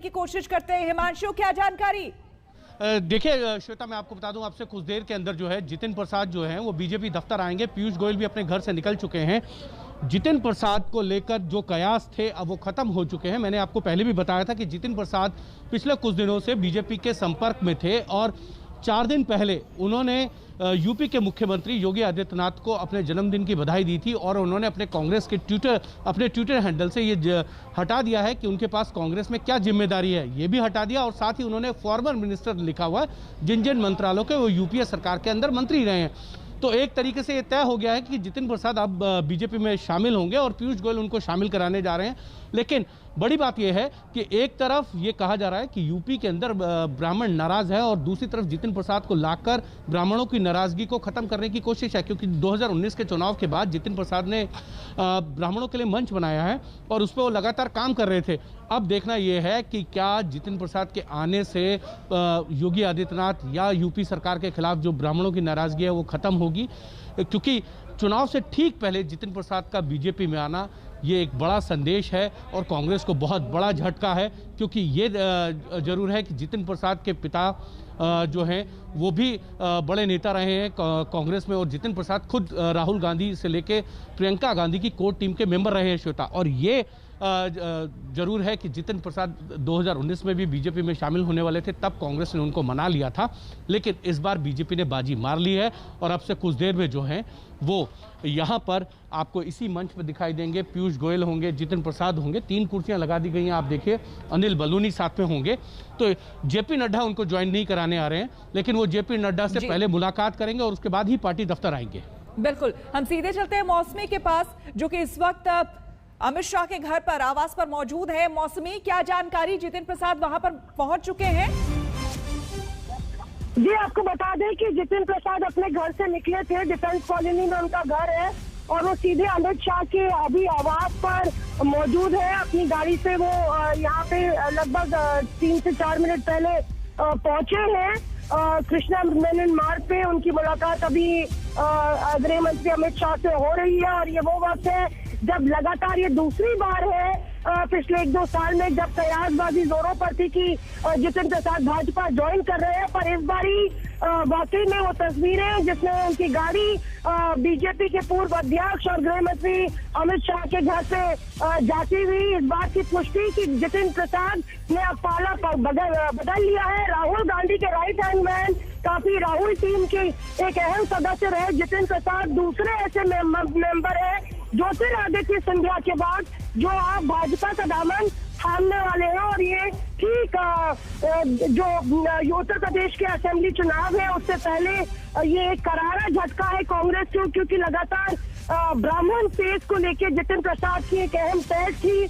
की कोशिश करते हैं। हिमांशु, क्या जानकारी? देखिए श्वेता, मैं आपको बता दूं, आपसे कुछ देर के अंदर जो है जितिन प्रसाद जो है वो बीजेपी दफ्तर आएंगे। पीयूष गोयल भी अपने घर से निकल चुके हैं। जितिन प्रसाद को लेकर जो कयास थे अब वो खत्म हो चुके हैं। मैंने आपको पहले भी बताया था कि जितिन प्रसाद पिछले कुछ दिनों से बीजेपी के संपर्क में थे और 4 दिन पहले उन्होंने यूपी के मुख्यमंत्री योगी आदित्यनाथ को अपने जन्मदिन की बधाई दी थी और उन्होंने अपने कांग्रेस के ट्विटर हैंडल से ये हटा दिया है कि उनके पास कांग्रेस में क्या जिम्मेदारी है, ये भी हटा दिया। और साथ ही उन्होंने फॉर्मर मिनिस्टर लिखा हुआ है। जिन जिन मंत्रालयों के वो यूपीए सरकार के अंदर मंत्री रहे हैं। तो एक तरीके से ये तय हो गया है कि जितिन प्रसाद अब बीजेपी में शामिल होंगे और पीयूष गोयल उनको शामिल कराने जा रहे हैं। लेकिन बड़ी बात यह है कि एक तरफ ये कहा जा रहा है कि यूपी के अंदर ब्राह्मण नाराज है और दूसरी तरफ जितिन प्रसाद को लाकर ब्राह्मणों की नाराजगी को खत्म करने की कोशिश है, क्योंकि 2019 के चुनाव के बाद जितिन प्रसाद ने ब्राह्मणों के लिए मंच बनाया है और उस पर वो लगातार काम कर रहे थे। अब देखना यह है कि क्या जितिन प्रसाद के आने से योगी आदित्यनाथ या यूपी सरकार के खिलाफ जो ब्राह्मणों की नाराजगी है वो खत्म होगी, क्योंकि चुनाव से ठीक पहले जितिन प्रसाद का बीजेपी में आना ये एक बड़ा संदेश है और कांग्रेस को बहुत बड़ा झटका है। क्योंकि ये जरूर है कि जितिन प्रसाद के पिता जो हैं वो भी बड़े नेता रहे हैं कांग्रेस में और जितिन प्रसाद खुद राहुल गांधी से लेके प्रियंका गांधी की कोर टीम के मेंबर रहे हैं श्वेता। और ये जरूर है कि जितिन प्रसाद 2019 में भी बीजेपी में शामिल होने वाले थे, तब कांग्रेस ने उनको मना लिया था। लेकिन इस बार बीजेपी ने बाजी मार ली है और अब से कुछ देर में जो हैं वो यहाँ पर आपको इसी मंच पर दिखाई देंगे। पीयूष गोयल होंगे, जितिन प्रसाद होंगे, 3 कुर्सियां लगा दी गई हैं। आप देखिए अनिल बलूनी साथ में होंगे। तो जेपी नड्डा उनको ज्वाइन नहीं कराने आ रहे हैं, लेकिन वो जेपी नड्डा से पहले मुलाकात करेंगे और उसके बाद ही पार्टी दफ्तर आएंगे। बिल्कुल, हम सीधे चलते हैं मौसमी के पास, जो कि इस वक्त अमित शाह के घर पर आवास पर मौजूद है। मौसमी, क्या जानकारी? जितिन प्रसाद वहां पर पहुंच चुके हैं। जी, आपको बता दें कि जितिन प्रसाद अपने घर से निकले थे। डिफेंस कॉलोनी में उनका घर है और वो सीधे अमित शाह के अभी आवास पर मौजूद है। अपनी गाड़ी से वो यहाँ पे लगभग 3 से 4 मिनट पहले पहुंचे हैं। कृष्णा मेनन मार्ग पे उनकी मुलाकात अभी गृह मंत्री अमित शाह से हो रही है और ये वो वक्त है जब लगातार ये दूसरी बार है पिछले 1-2 साल में जब कयासबाजी जोरों पर थी कि जितिन प्रसाद भाजपा ज्वाइन कर रहे हैं। पर इस बारी वाकई में वो तस्वीरें जिसमें उनकी गाड़ी बीजेपी के पूर्व अध्यक्ष और गृह मंत्री अमित शाह के घर से जाती हुई इस बात की पुष्टि कि जितिन प्रसाद ने अब पाला बदल लिया है। राहुल गांधी के राइट हैंड मैन, काफी राहुल टीम के एक अहम सदस्य रहे जितिन प्रसाद दूसरे ऐसे मेंबर है ज्योतिरादित्य सिंधिया के बाद जो आप भाजपा का दामन थामने वाले हैं। और ये ठीक जो उत्तर प्रदेश के असेंबली चुनाव है उससे पहले ये एक करारा झटका है कांग्रेस को, क्योंकि लगातार ब्राह्मण फेस को लेकर जितिन प्रसाद की एक अहम पहल थी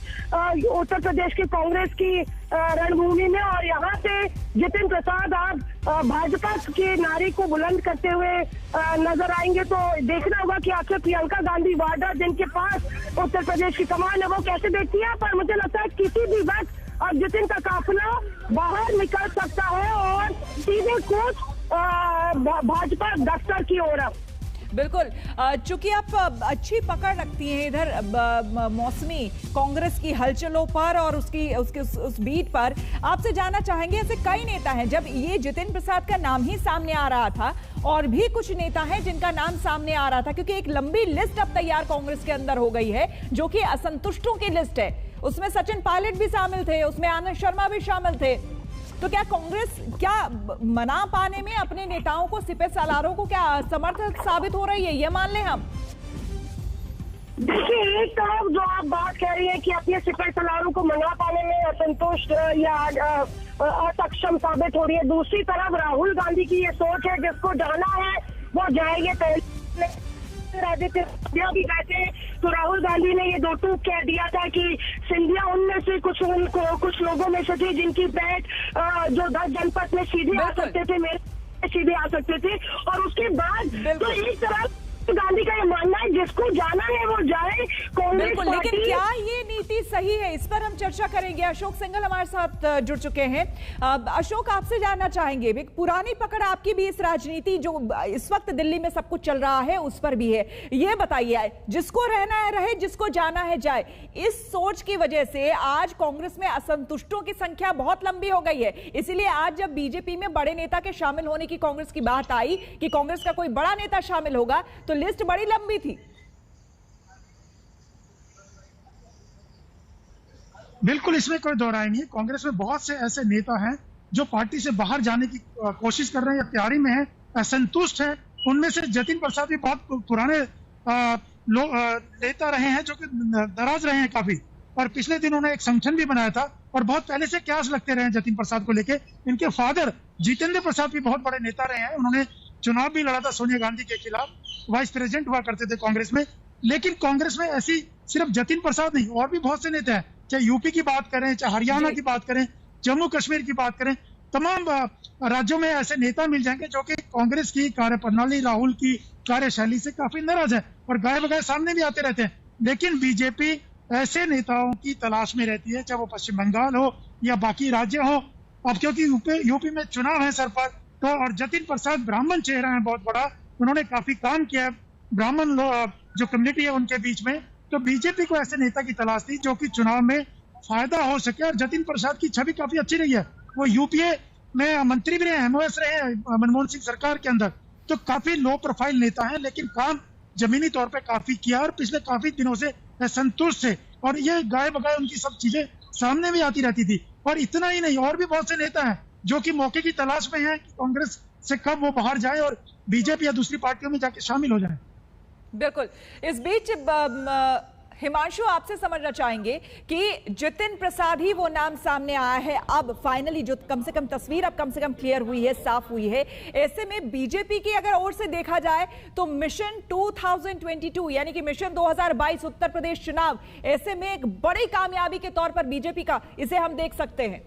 उत्तर प्रदेश की कांग्रेस की रणभूमि में। और यहाँ से जितिन प्रसाद आप भाजपा के नारे को बुलंद करते हुए नजर आएंगे। तो देखना होगा कि आखिर प्रियंका गांधी वाड्रा जिनके पास उत्तर प्रदेश की कमान है वो कैसे देखती है। पर मुझे लगता है किसी भी वक्त अब जितिन का काफिला बाहर निकल सकता है और सीधे कूच भाजपा दफ्तर की ओर। बिल्कुल, चूंकि आप अच्छी पकड़ रखती हैं इधर मौसमी कांग्रेस की हलचलों पर और उस बीट पर, आपसे जानना चाहेंगे ऐसे कई नेता हैं, जब ये जितिन प्रसाद का नाम ही सामने आ रहा था और भी कुछ नेता हैं जिनका नाम सामने आ रहा था, क्योंकि एक लंबी लिस्ट अब तैयार कांग्रेस के अंदर हो गई है जो कि असंतुष्टों की लिस्ट है। उसमें सचिन पायलट भी शामिल थे, उसमें आनंद शर्मा भी शामिल थे। तो क्या कांग्रेस क्या मना पाने में अपने नेताओं को, सिपह सालारों को क्या असमर्थ साबित हो रही है, ये मान लें हम? देखिए, एक तरफ जो आप बात कह रही है कि अपने सिपह सालारों को मना पाने में असंतुष्ट या असक्षम साबित हो रही है, दूसरी तरफ राहुल गांधी की ये सोच है जिसको जाना है वो जाएंगे। पहले आदित्य सिंधिया भी गए थे तो राहुल गांधी ने ये 2 टूक कह दिया था कि सिंधिया उनमें से कुछ लोगों में से थे जिनकी बैठ जो 10 जनपद में सीधे आ सकते थे, मेरे सीधे आ सकते थे। और उसके बाद तो एक तरफ गांधी का ये मानना है जिसको जाना है वो जाए। कांग्रेस बिल्कुल, लेकिन पार्टी क्या ये नीति सही है, इस पर हम चर्चा करेंगे। अशोक सिंघल हमारे साथ जुड़ चुके हैं। अशोक, आपसे जानना चाहेंगे, एक पुरानी पकड़ आपकी भी इस राजनीति जो इस वक्त दिल्ली में सब कुछ चल रहा है उस पर भी है। ये बताइए, जिसको रहना है रहे, जिसको जाना है जाए, इस सोच की वजह से आज कांग्रेस में असंतुष्टों की संख्या बहुत लंबी हो गई है। इसीलिए आज जब बीजेपी में बड़े नेता के शामिल होने की कांग्रेस की बात आई कि कांग्रेस का कोई बड़ा नेता शामिल होगा, तो लिस्ट बड़ी लंबी थी। बिल्कुल, इसमें कोई दो राय नहीं है। कांग्रेस में बहुत से ऐसे नेता हैं जो पार्टी से बाहर जाने की कोशिश कर रहे हैं या तैयारी में हैं, असंतुष्ट हैं। उनमें से जतिन प्रसाद भी बहुत पुराने नेता रहे हैं जो कि नाराज रहे हैं काफी, और पिछले दिन उन्होंने एक संगठन भी बनाया था और बहुत पहले से क्यास लगते रहे हैं जतिन प्रसाद को लेके। इनके फादर जितेंद्र प्रसाद भी बहुत बड़े नेता रहे हैं, उन्होंने चुनाव भी लड़ा था सोनिया गांधी के खिलाफ, वाइस प्रेसिडेंट हुआ करते थे कांग्रेस में। लेकिन कांग्रेस में ऐसी सिर्फ जतिन प्रसाद नहीं, और भी बहुत से नेता हैं, चाहे यूपी की बात करें, चाहे हरियाणा की बात करें, जम्मू कश्मीर की बात करें, तमाम राज्यों में ऐसे नेता मिल जाएंगे जो कि कांग्रेस की कार्यप्रणाली, राहुल की कार्यशैली से काफी नाराज है और गाय बगाए सामने भी आते रहते हैं। लेकिन बीजेपी ऐसे नेताओं की तलाश में रहती है, चाहे वो पश्चिम बंगाल हो या बाकी राज्य हो। अब क्योंकि यूपी में चुनाव है सर पर, तो और जतिन प्रसाद ब्राह्मण चेहरा है बहुत बड़ा, उन्होंने काफी काम किया है ब्राह्मण जो कम्युनिटी है उनके बीच में, तो बीजेपी को ऐसे नेता की तलाश थी जो कि चुनाव में फायदा हो सके। और जतिन प्रसाद की छवि काफी अच्छी रही है, वो यूपीए में मंत्री भी रहे हैं, एमओएस रहे हैं मनमोहन सिंह सरकार के अंदर, तो काफी लो प्रोफाइल नेता हैं, लेकिन काम जमीनी तौर पे काफी किया और पिछले काफी दिनों से संतुष्ट थे। और ये गाय बगाए उनकी सब चीजें सामने भी आती रहती थी। और इतना ही नहीं, और भी बहुत से नेता हैं जो कि मौके की तलाश में हैं कि कांग्रेस से कब वो बाहर जाए और बीजेपी या दूसरी पार्टियों में जाके शामिल हो जाए। बिल्कुल, इस बीच हिमांशु, आपसे समझना चाहेंगे कि जितिन प्रसाद ही वो नाम सामने आया है अब फाइनली, जो कम से कम तस्वीर अब कम से कम क्लियर हुई है, साफ हुई है। ऐसे में बीजेपी की अगर ओर से देखा जाए तो मिशन 2022 यानी कि मिशन 2022 उत्तर प्रदेश चुनाव, ऐसे में एक बड़ी कामयाबी के तौर पर बीजेपी का इसे हम देख सकते हैं।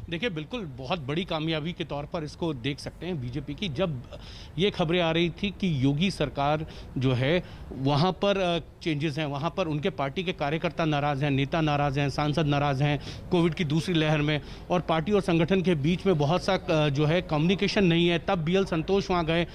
देखिए, बिल्कुल बहुत बड़ी कामयाबी के तौर पर इसको देख सकते हैं बीजेपी की। जब ये खबरें आ रही थी कि योगी सरकार जो है वहाँ पर चेंजेस हैं, वहाँ पर उनके पार्टी के कार्यकर्ता नाराज़ हैं, नेता नाराज़ हैं, सांसद नाराज़ हैं कोविड की दूसरी लहर में, और पार्टी और संगठन के बीच में बहुत सा जो है कम्युनिकेशन नहीं है, तब BL संतोष वहाँ गए।